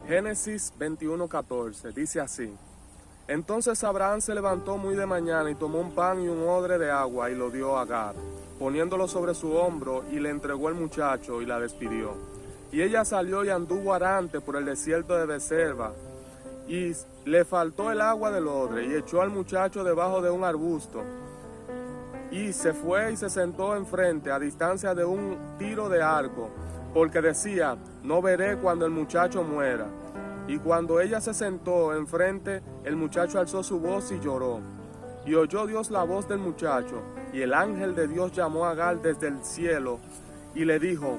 Génesis 21:14 dice así: Entonces Abraham se levantó muy de mañana y tomó un pan y un odre de agua y lo dio a Agar, poniéndolo sobre su hombro, y le entregó el muchacho y la despidió. Y ella salió y anduvo errante por el desierto de Beersheba, y le faltó el agua del odre, y echó al muchacho debajo de un arbusto. Y se fue y se sentó enfrente, a distancia de un tiro de arco, porque decía: no veré cuando el muchacho muera. Y cuando ella se sentó enfrente, el muchacho alzó su voz y lloró. Y oyó Dios la voz del muchacho, y el ángel de Dios llamó a Agar desde el cielo, y le dijo: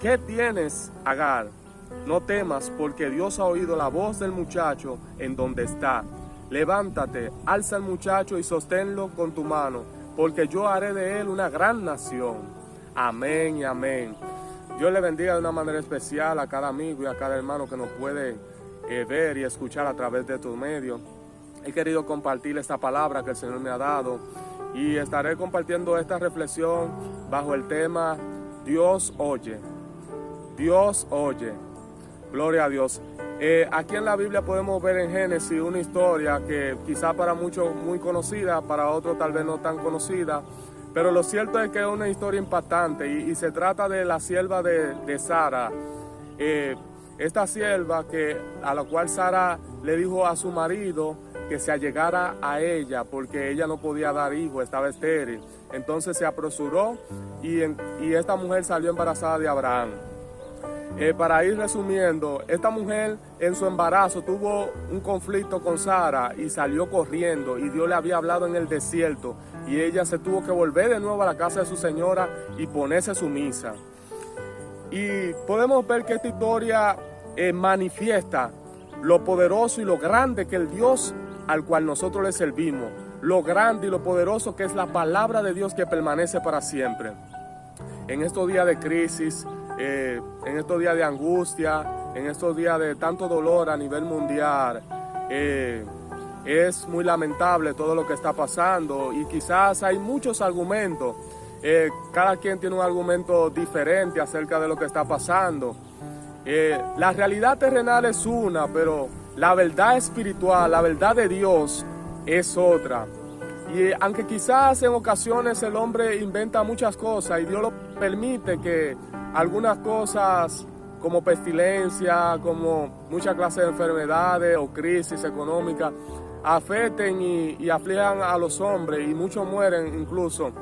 ¿qué tienes, Agar? No temas, porque Dios ha oído la voz del muchacho en donde está. Levántate, alza al muchacho y sosténlo con tu mano, porque yo haré de él una gran nación. Amén y amén. Dios le bendiga de una manera especial a cada amigo y a cada hermano que nos puede ver y escuchar a través de tu medio. He querido compartir esta palabra que el Señor me ha dado, y estaré compartiendo esta reflexión bajo el tema Dios oye. Dios oye. Gloria a Dios. Aquí en la Biblia podemos ver en Génesis una historia que quizá para muchos muy conocida, para otros tal vez no tan conocida, pero lo cierto es que es una historia impactante, y se trata de la sierva de Sara. Esta sierva a la cual Sara le dijo a su marido que se allegara a ella porque ella no podía dar hijo, estaba estéril. Entonces se apresuró y esta mujer salió embarazada de Abraham. Para ir resumiendo, esta mujer en su embarazo tuvo un conflicto con Sara y salió corriendo, y Dios le había hablado en el desierto, y ella se tuvo que volver de nuevo a la casa de su señora y ponerse sumisa. Y podemos ver que esta historia manifiesta lo poderoso y lo grande que el Dios al cual nosotros le servimos, lo grande y lo poderoso que es la palabra de Dios que permanece para siempre. En estos días de crisis, en estos días de angustia, en estos días de tanto dolor a nivel mundial, es muy lamentable todo lo que está pasando, y quizás hay muchos argumentos. Cada quien tiene un argumento diferente acerca de lo que está pasando. La realidad terrenal es una, pero la verdad espiritual, la verdad de Dios es otra. Y aunque quizás en ocasiones el hombre inventa muchas cosas y Dios lo permite, que algunas cosas como pestilencia, como muchas clases de enfermedades o crisis económicas afecten y aflijan a los hombres, y muchos mueren incluso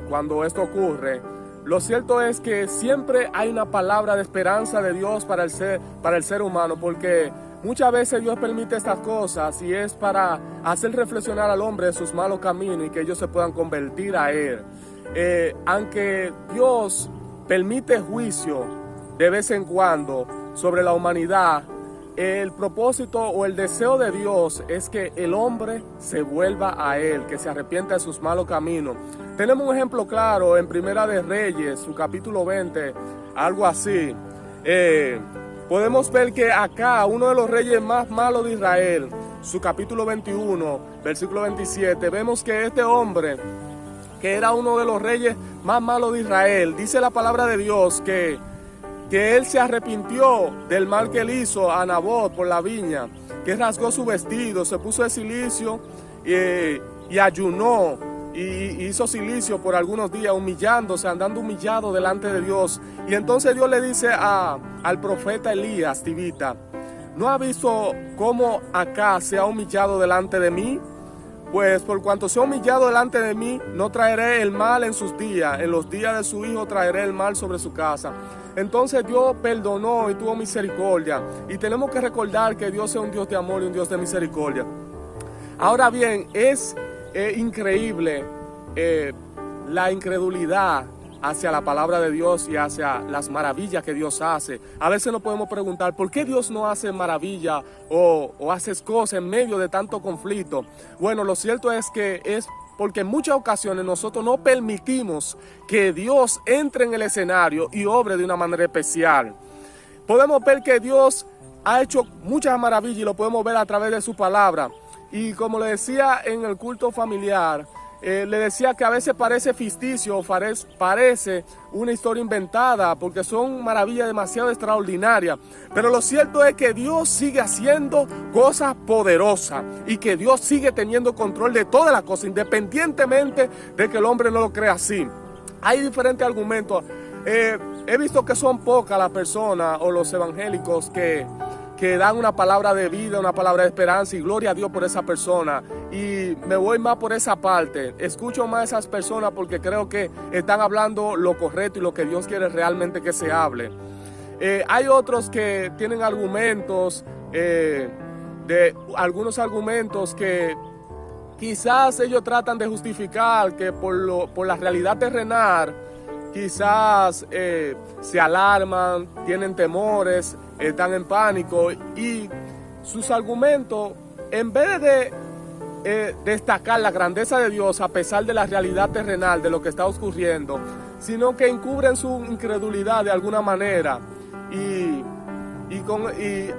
cuando esto ocurre, lo cierto es que siempre hay una palabra de esperanza de Dios para el ser humano, porque muchas veces Dios permite estas cosas y es para hacer reflexionar al hombre de sus malos caminos y que ellos se puedan convertir a Él. Aunque Dios permite juicio de vez en cuando sobre la humanidad, el propósito o el deseo de Dios es que el hombre se vuelva a Él, que se arrepienta de sus malos caminos. Tenemos un ejemplo claro en Primera de Reyes, su capítulo 20, algo así. Podemos ver que acá uno de los reyes más malos de Israel, su capítulo 21, versículo 27, vemos que este hombre, que era uno de los reyes más malos de Israel, dice la palabra de Dios que él se arrepintió del mal que él hizo a Nabot por la viña, que rasgó su vestido, se puso de cilicio y ayunó. Y hizo cilicio por algunos días, humillándose, andando humillado delante de Dios. Y entonces Dios le dice al profeta Elías, Tibita: ¿no ha visto cómo acá se ha humillado delante de mí? Pues por cuanto se ha humillado delante de mí, no traeré el mal en sus días. En los días de su hijo traeré el mal sobre su casa. Entonces Dios perdonó y tuvo misericordia. Y tenemos que recordar que Dios es un Dios de amor y un Dios de misericordia. Ahora bien, es increíble la incredulidad hacia la palabra de Dios y hacia las maravillas que Dios hace. A veces nos podemos preguntar ¿por qué Dios no hace maravilla o hace cosas en medio de tanto conflicto? Bueno, lo cierto es que es porque en muchas ocasiones nosotros no permitimos que Dios entre en el escenario y obre de una manera especial. Podemos ver que Dios ha hecho muchas maravillas y lo podemos ver a través de su palabra. Y como le decía en el culto familiar, le decía que a veces parece ficticio, parece una historia inventada, porque son maravillas demasiado extraordinarias. Pero lo cierto es que Dios sigue haciendo cosas poderosas y que Dios sigue teniendo control de todas las cosas, independientemente de que el hombre no lo crea así. Hay diferentes argumentos. He visto que son pocas las personas o los evangélicos que dan una palabra de vida, una palabra de esperanza, y gloria a Dios por esa persona. Y me voy más por esa parte. Escucho más a esas personas porque creo que están hablando lo correcto y lo que Dios quiere realmente que se hable. Hay otros que tienen argumentos, algunos argumentos que quizás ellos tratan de justificar que por la realidad terrenal, quizás se alarman, tienen temores, están en pánico, y sus argumentos, en vez de destacar la grandeza de Dios a pesar de la realidad terrenal de lo que está ocurriendo, sino que encubren su incredulidad de alguna manera y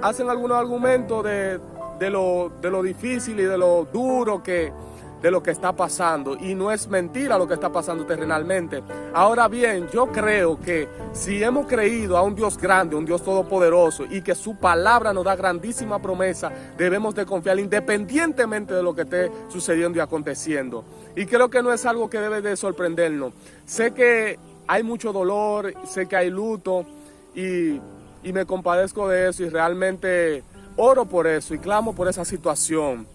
hacen algunos argumentos de lo difícil y de lo duro de lo que está pasando, y no es mentira lo que está pasando terrenalmente. Ahora bien, yo creo que si hemos creído a un Dios grande, un Dios todopoderoso, y que su palabra nos da grandísima promesa, debemos de confiar independientemente de lo que esté sucediendo y aconteciendo. Y creo que no es algo que debe de sorprendernos. Sé que hay mucho dolor, sé que hay luto, y me compadezco de eso, y realmente oro por eso y clamo por esa situación.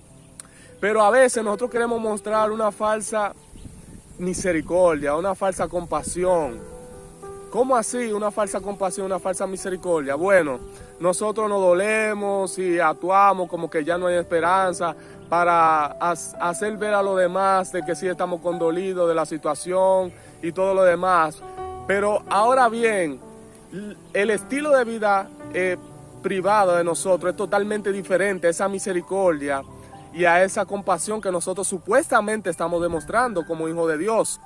Pero a veces nosotros queremos mostrar una falsa misericordia, una falsa compasión. ¿Cómo así? Una falsa compasión, una falsa misericordia. Bueno, nosotros nos dolemos y actuamos como que ya no hay esperanza para hacer ver a los demás de que sí estamos condolidos de la situación y todo lo demás. Pero ahora bien, el estilo de vida privado de nosotros es totalmente diferente a esa misericordia y a esa compasión que nosotros supuestamente estamos demostrando como hijos de Dios.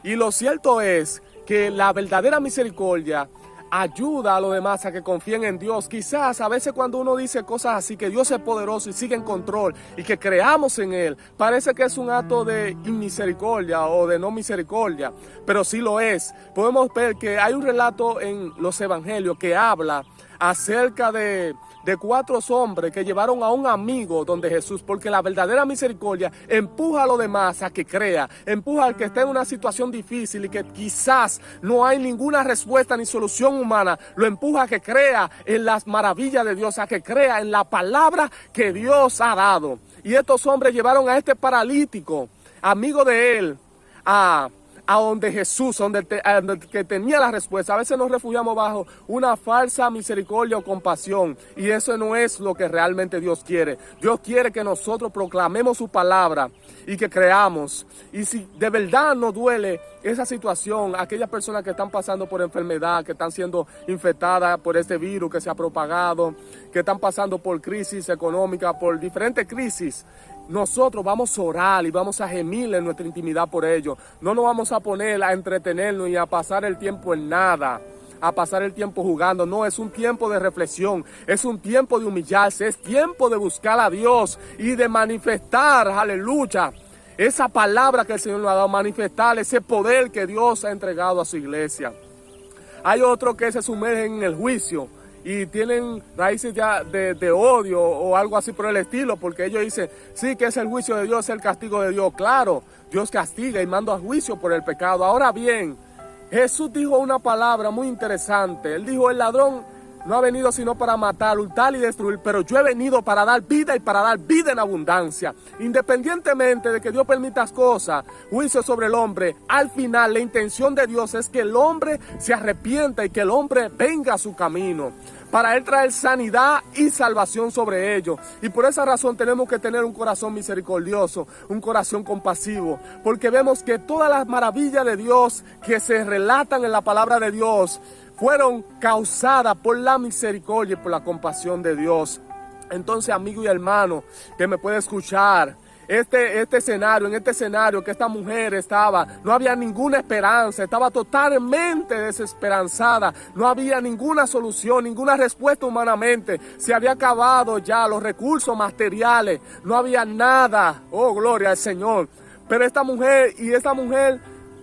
Y lo cierto es que la verdadera misericordia ayuda a los demás a que confíen en Dios. Quizás a veces cuando uno dice cosas así, que Dios es poderoso y sigue en control y que creamos en Él, parece que es un acto de inmisericordia o de no misericordia, pero sí lo es. Podemos ver que hay un relato en los evangelios que habla acerca de 4 hombres que llevaron a un amigo donde Jesús, porque la verdadera misericordia empuja a los demás a que crea, empuja al que está en una situación difícil y que quizás no hay ninguna respuesta ni solución humana, lo empuja a que crea en las maravillas de Dios, a que crea en la palabra que Dios ha dado. Y estos hombres llevaron a este paralítico, amigo de él, a donde Jesús, que tenía la respuesta. A veces nos refugiamos bajo una falsa misericordia o compasión, y eso no es lo que realmente Dios quiere. Dios quiere que nosotros proclamemos su palabra y que creamos. Y si de verdad nos duele esa situación, aquellas personas que están pasando por enfermedad, que están siendo infectadas por este virus que se ha propagado, que están pasando por crisis económica, por diferentes crisis, nosotros vamos a orar y vamos a gemir en nuestra intimidad por ello. No nos vamos a poner a entretenernos y a pasar el tiempo en nada, a pasar el tiempo jugando. No, es un tiempo de reflexión, es un tiempo de humillarse, es tiempo de buscar a Dios y de manifestar, aleluya, esa palabra que el Señor nos ha dado, manifestar ese poder que Dios ha entregado a su iglesia. Hay otros que se sumergen en el juicio y tienen raíces de odio o algo así por el estilo, porque ellos dicen, sí, que es el juicio de Dios, es el castigo de Dios. Claro, Dios castiga y manda a juicio por el pecado. Ahora bien, Jesús dijo una palabra muy interesante. Él dijo, el ladrón no ha venido sino para matar, hurtar y destruir, pero yo he venido para dar vida y para dar vida en abundancia. Independientemente de que Dios permita cosas, juicio sobre el hombre, al final la intención de Dios es que el hombre se arrepienta y que el hombre venga a su camino, para Él traer sanidad y salvación sobre ellos. Y por esa razón tenemos que tener un corazón misericordioso, un corazón compasivo, porque vemos que todas las maravillas de Dios que se relatan en la palabra de Dios fueron causadas por la misericordia y por la compasión de Dios. Entonces, amigo y hermano que me puede escuchar, en este escenario que esta mujer estaba, no había ninguna esperanza, estaba totalmente desesperanzada, no había ninguna solución, ninguna respuesta humanamente, se había acabado ya los recursos materiales, no había nada, oh gloria al Señor, Pero esta mujer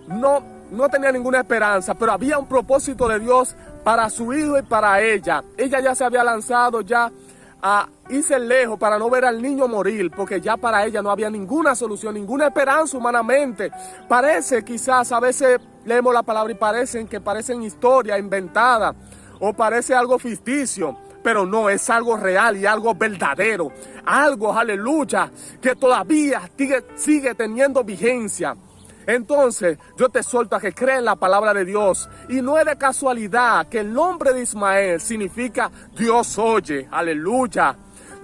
no tenía ninguna esperanza, pero había un propósito de Dios para su hijo y para ella. Ella ya se había lanzado ya a irse lejos para no ver al niño morir, porque ya para ella no había ninguna solución, ninguna esperanza humanamente. Parece, quizás a veces leemos la palabra y parecen historias inventadas o parece algo ficticio, pero no, es algo real y algo verdadero, algo, aleluya, que todavía sigue teniendo vigencia. Entonces, yo te exhorto a que creas en la palabra de Dios. Y no es de casualidad que el nombre de Ismael significa Dios oye. Aleluya.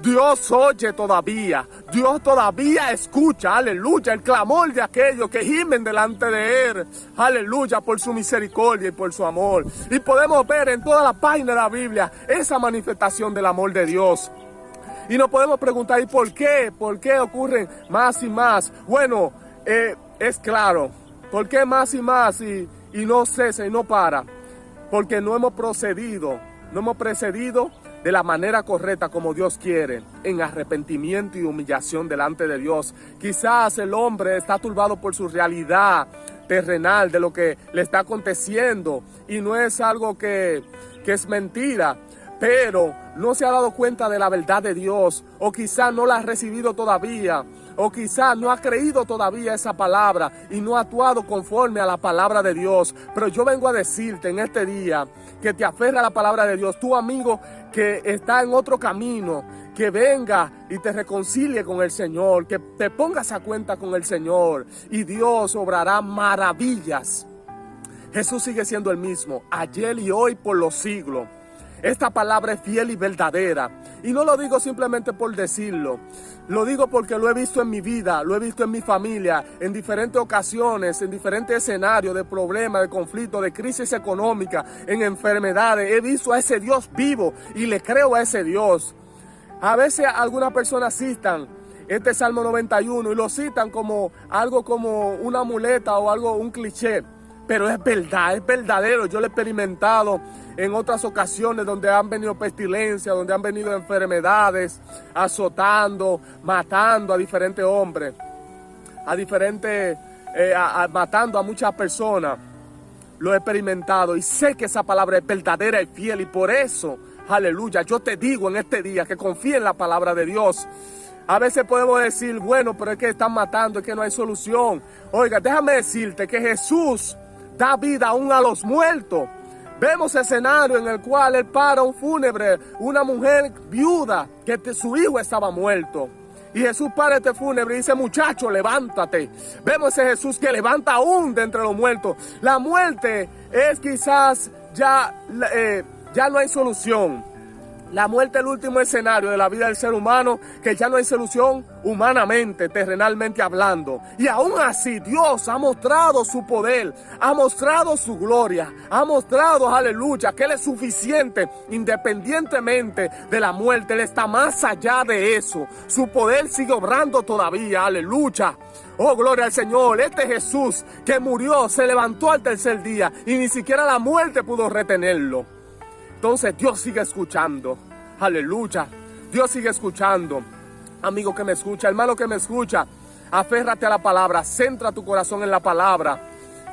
Dios oye todavía. Dios todavía escucha. Aleluya. El clamor de aquellos que gimen delante de Él. Aleluya. Por su misericordia y por su amor. Y podemos ver en toda la página de la Biblia esa manifestación del amor de Dios. Y nos podemos preguntar, ¿y por qué? ¿Por qué ocurren más y más? Bueno, es claro, ¿por qué más y más y no cesa y no para? Porque no hemos precedido de la manera correcta como Dios quiere, en arrepentimiento y humillación delante de Dios. Quizás el hombre está turbado por su realidad terrenal de lo que le está aconteciendo y no es algo que es mentira, pero no se ha dado cuenta de la verdad de Dios, o quizás no la ha recibido todavía, o quizás no ha creído todavía esa palabra y no ha actuado conforme a la palabra de Dios. Pero yo vengo a decirte en este día que te aferres a la palabra de Dios. Tu amigo que está en otro camino, que venga y te reconcilie con el Señor, que te pongas a cuenta con el Señor y Dios obrará maravillas. Jesús sigue siendo el mismo, ayer y hoy por los siglos. Esta palabra es fiel y verdadera. Y no lo digo simplemente por decirlo. Lo digo porque lo he visto en mi vida, lo he visto en mi familia, en diferentes ocasiones, en diferentes escenarios de problemas, de conflictos, de crisis económica, en enfermedades. He visto a ese Dios vivo y le creo a ese Dios. A veces algunas personas citan este Salmo 91 y lo citan como algo como una muleta o algo, un cliché. Pero es verdad, es verdadero. Yo lo he experimentado en otras ocasiones donde han venido pestilencias, donde han venido enfermedades, azotando, matando a diferentes hombres, matando a muchas personas. Lo he experimentado y sé que esa palabra es verdadera y fiel y por eso, aleluya, yo te digo en este día que confíe en la palabra de Dios. A veces podemos decir, bueno, pero es que están matando, es que no hay solución. Oiga, déjame decirte que Jesús da vida aún a los muertos. Vemos escenario en el cual él para un fúnebre, una mujer viuda que su hijo estaba muerto. Y Jesús para este fúnebre y dice, muchacho, levántate. Vemos ese Jesús que levanta aún de entre los muertos. La muerte es quizás ya no hay solución. La muerte es el último escenario de la vida del ser humano, que ya no hay solución humanamente, terrenalmente hablando. Y aún así Dios ha mostrado su poder, ha mostrado su gloria, ha mostrado, aleluya, que Él es suficiente independientemente de la muerte. Él está más allá de eso. Su poder sigue obrando todavía, aleluya. Oh, gloria al Señor. Este Jesús que murió, se levantó al tercer día y ni siquiera la muerte pudo retenerlo. Entonces Dios sigue escuchando, aleluya, Dios sigue escuchando. Amigo que me escucha, hermano que me escucha, aférrate a la palabra, centra tu corazón en la palabra,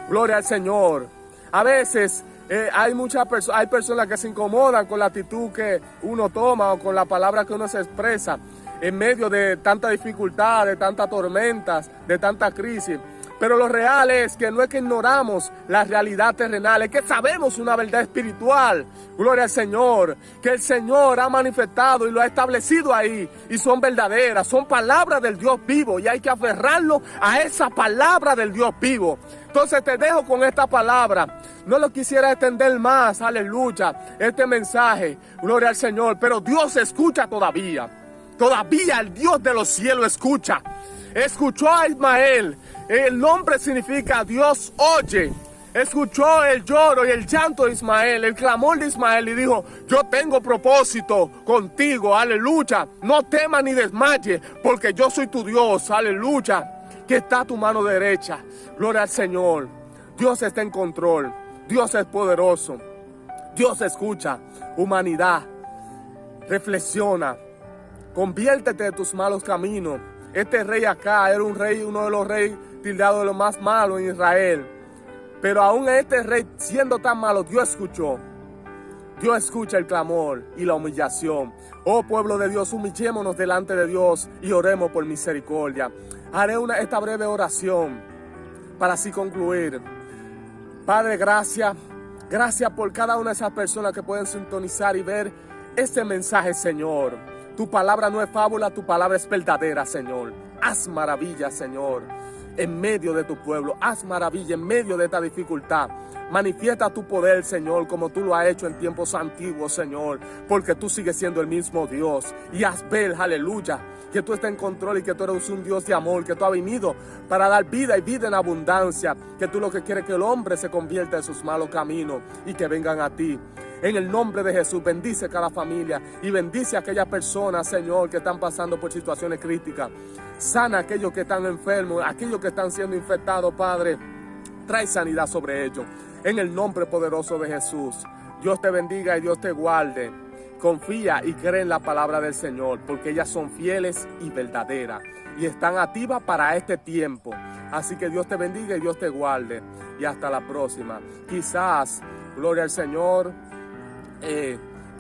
gloria al Señor. A veces hay personas que se incomodan con la actitud que uno toma o con la palabra que uno se expresa en medio de tanta dificultad, de tantas tormentas, de tanta crisis. Pero lo real es que no es que ignoramos la realidad terrenal, es que sabemos una verdad espiritual, gloria al Señor, que el Señor ha manifestado y lo ha establecido ahí, y son verdaderas, son palabras del Dios vivo, y hay que aferrarlo a esa palabra del Dios vivo. Entonces te dejo con esta palabra, no lo quisiera extender más, aleluya, este mensaje, gloria al Señor, pero Dios escucha todavía el Dios de los cielos escucha. Escuchó a Ismael. El nombre significa Dios oye. Escuchó el lloro y el llanto de Ismael, el clamor de Ismael y dijo, yo tengo propósito contigo, aleluya. No temas ni desmayes, porque yo soy tu Dios, aleluya. Que está a tu mano derecha. Gloria al Señor. Dios está en control. Dios es poderoso. Dios escucha. Humanidad, reflexiona. Conviértete de tus malos caminos. Este rey acá era un rey, uno de los reyes tildados de los más malos en Israel. Pero aún este rey, siendo tan malo, Dios escuchó. Dios escucha el clamor y la humillación. Oh pueblo de Dios, humillémonos delante de Dios y oremos por misericordia. Haré esta breve oración para así concluir. Padre, gracias. Gracias por cada una de esas personas que pueden sintonizar y ver este mensaje, Señor. Tu palabra no es fábula, tu palabra es verdadera, Señor. Haz maravillas, Señor, en medio de tu pueblo. Haz maravilla en medio de esta dificultad. Manifiesta tu poder, Señor, como tú lo has hecho en tiempos antiguos, Señor, porque tú sigues siendo el mismo Dios. Y haz ver, aleluya, que tú estás en control y que tú eres un Dios de amor, que tú has venido para dar vida y vida en abundancia, que tú lo que quieres es que el hombre se convierta de sus malos caminos y que vengan a ti. En el nombre de Jesús, bendice cada familia y bendice a aquellas personas, Señor, que están pasando por situaciones críticas. Sana a aquellos que están enfermos, aquellos que están siendo infectados, Padre. Trae sanidad sobre ellos. En el nombre poderoso de Jesús. Dios te bendiga y Dios te guarde. Confía y cree en la palabra del Señor, porque ellas son fieles y verdaderas y están activas para este tiempo. Así que Dios te bendiga y Dios te guarde. Y hasta la próxima. Quizás, gloria al Señor,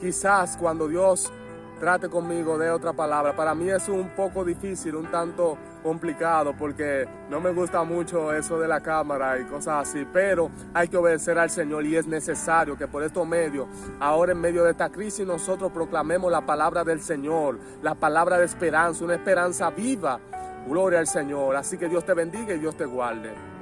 quizás cuando Dios trate conmigo de otra palabra, para mí es un poco difícil, un tanto complicado, porque no me gusta mucho eso de la cámara y cosas así, pero hay que obedecer al Señor y es necesario que por estos medios, ahora en medio de esta crisis, nosotros proclamemos la palabra del Señor, la palabra de esperanza, una esperanza viva. Gloria al Señor. Así que Dios te bendiga y Dios te guarde.